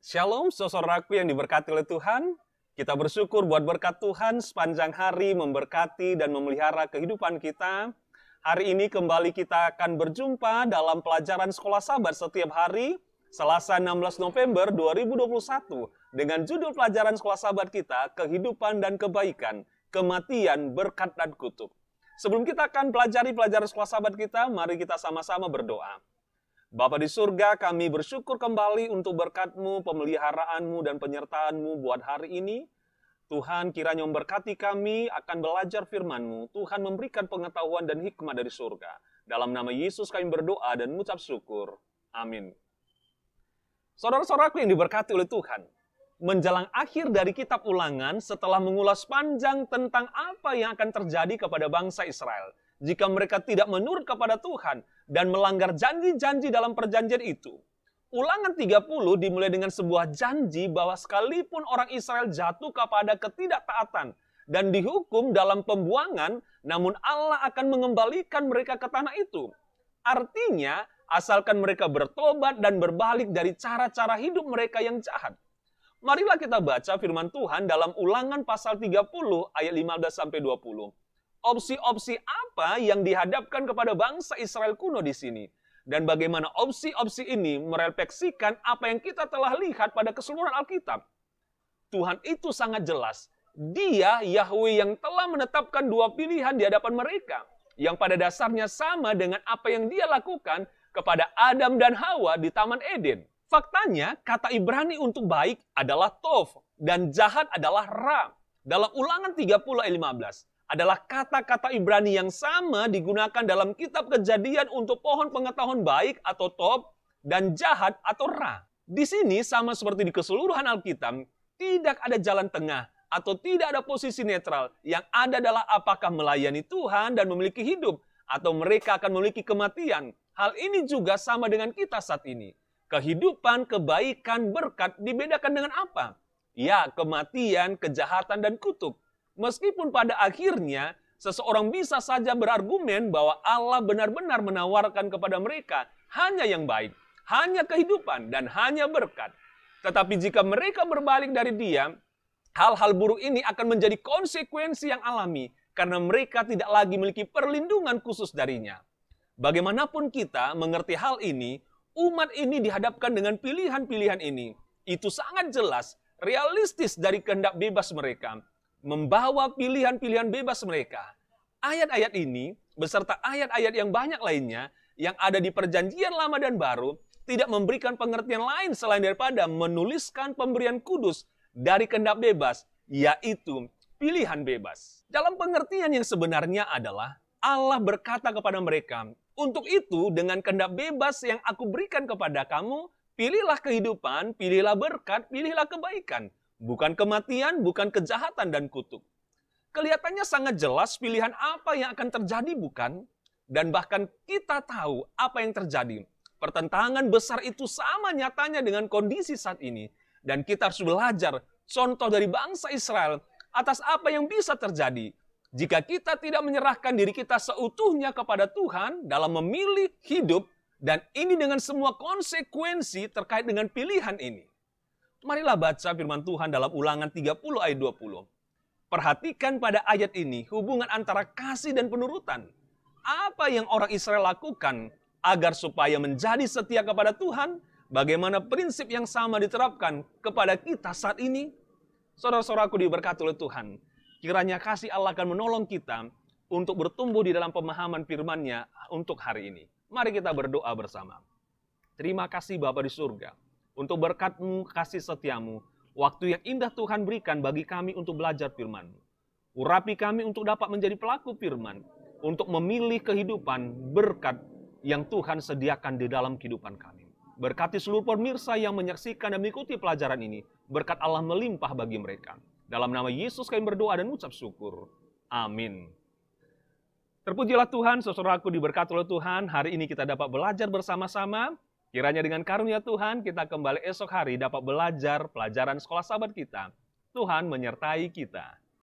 Shalom, saudaraku yang diberkati oleh Tuhan. Kita bersyukur buat berkat Tuhan sepanjang hari memberkati dan memelihara kehidupan kita. Hari ini kembali kita akan berjumpa dalam pelajaran Sekolah Sabat setiap hari, Selasa 16 November 2021, dengan judul pelajaran Sekolah Sabat kita, Kehidupan dan Kebaikan, Kematian, Berkat dan Kutuk. Sebelum kita akan pelajari pelajaran Sekolah Sabat kita, mari kita sama-sama berdoa. Bapa di surga, kami bersyukur kembali untuk berkat-Mu, pemeliharaanmu dan penyertaan-Mu buat hari ini. Tuhan, kiranya memberkati kami akan belajar firman-Mu. Tuhan memberikan pengetahuan dan hikmat dari surga. Dalam nama Yesus kami berdoa dan mengucap syukur. Amin. Saudara-saudaraku yang diberkati oleh Tuhan, menjelang akhir dari kitab Ulangan setelah mengulas panjang tentang apa yang akan terjadi kepada bangsa Israel jika mereka tidak menurut kepada Tuhan dan melanggar janji-janji dalam perjanjian itu. Ulangan 30 dimulai dengan sebuah janji bahwa sekalipun orang Israel jatuh kepada ketidaktaatan dan dihukum dalam pembuangan, namun Allah akan mengembalikan mereka ke tanah itu. Artinya, asalkan mereka bertobat dan berbalik dari cara-cara hidup mereka yang jahat. Marilah kita baca firman Tuhan dalam Ulangan pasal 30 ayat 15-20. Opsi-opsi apa yang dihadapkan kepada bangsa Israel kuno di sini? Dan bagaimana opsi-opsi ini merefleksikan apa yang kita telah lihat pada keseluruhan Alkitab? Tuhan itu sangat jelas. Dia, Yahweh, yang telah menetapkan dua pilihan di hadapan mereka, yang pada dasarnya sama dengan apa yang Dia lakukan kepada Adam dan Hawa di Taman Eden. Faktanya, kata Ibrani untuk baik adalah tov, dan jahat adalah ra. Dalam Ulangan 30 ayat 15. Adalah kata-kata Ibrani yang sama digunakan dalam kitab Kejadian untuk pohon pengetahuan baik atau tov dan jahat atau ra. Di sini sama seperti di keseluruhan Alkitab, tidak ada jalan tengah atau tidak ada posisi netral. Yang ada adalah apakah melayani Tuhan dan memiliki hidup atau mereka akan memiliki kematian. Hal ini juga sama dengan kita saat ini. Kehidupan, kebaikan, berkat dibedakan dengan apa? Ya, kematian, kejahatan, dan kutuk. Meskipun pada akhirnya seseorang bisa saja berargumen bahwa Allah benar-benar menawarkan kepada mereka hanya yang baik, hanya kehidupan, dan hanya berkat. Tetapi jika mereka berbalik dari Dia, hal-hal buruk ini akan menjadi konsekuensi yang alami karena mereka tidak lagi memiliki perlindungan khusus darinya. Bagaimanapun kita mengerti hal ini, umat ini dihadapkan dengan pilihan-pilihan ini. Itu sangat jelas, realistis dari kehendak bebas mereka. Membawa pilihan-pilihan bebas mereka. Ayat-ayat ini, beserta ayat-ayat yang banyak lainnya, yang ada di perjanjian lama dan baru, tidak memberikan pengertian lain selain daripada menuliskan pemberian kudus dari kehendak bebas, yaitu pilihan bebas. Dalam pengertian yang sebenarnya adalah, Allah berkata kepada mereka, untuk itu dengan kehendak bebas yang aku berikan kepada kamu, pilihlah kehidupan, pilihlah berkat, pilihlah kebaikan. Bukan kematian, bukan kejahatan dan kutuk. Kelihatannya sangat jelas pilihan apa yang akan terjadi, bukan? Dan bahkan kita tahu apa yang terjadi. Pertentangan besar itu sama nyatanya dengan kondisi saat ini. Dan kita harus belajar contoh dari bangsa Israel atas apa yang bisa terjadi jika kita tidak menyerahkan diri kita seutuhnya kepada Tuhan dalam memilih hidup, dan ini dengan semua konsekuensi terkait dengan pilihan ini. Marilah baca firman Tuhan dalam Ulangan 30 ayat 20. Perhatikan pada ayat ini hubungan antara kasih dan penurutan. Apa yang orang Israel lakukan agar supaya menjadi setia kepada Tuhan? Bagaimana prinsip yang sama diterapkan kepada kita saat ini? Saudara-saudaraku diberkati oleh Tuhan. Kiranya kasih Allah akan menolong kita untuk bertumbuh di dalam pemahaman firman-Nya untuk hari ini. Mari kita berdoa bersama. Terima kasih Bapa di surga. Untuk berkat-Mu, kasih setia-Mu, waktu yang indah Tuhan berikan bagi kami untuk belajar firman-Mu. Urapi kami untuk dapat menjadi pelaku firman, untuk memilih kehidupan berkat yang Tuhan sediakan di dalam kehidupan kami. Berkati seluruh pemirsa yang menyaksikan dan mengikuti pelajaran ini, berkat Allah melimpah bagi mereka. Dalam nama Yesus kami berdoa dan ucap syukur. Amin. Terpujilah Tuhan, saudaraku diberkati oleh Tuhan. Hari ini kita dapat belajar bersama-sama. Kiranya dengan karunia Tuhan, kita kembali esok hari dapat belajar pelajaran sekolah sahabat kita. Tuhan menyertai kita.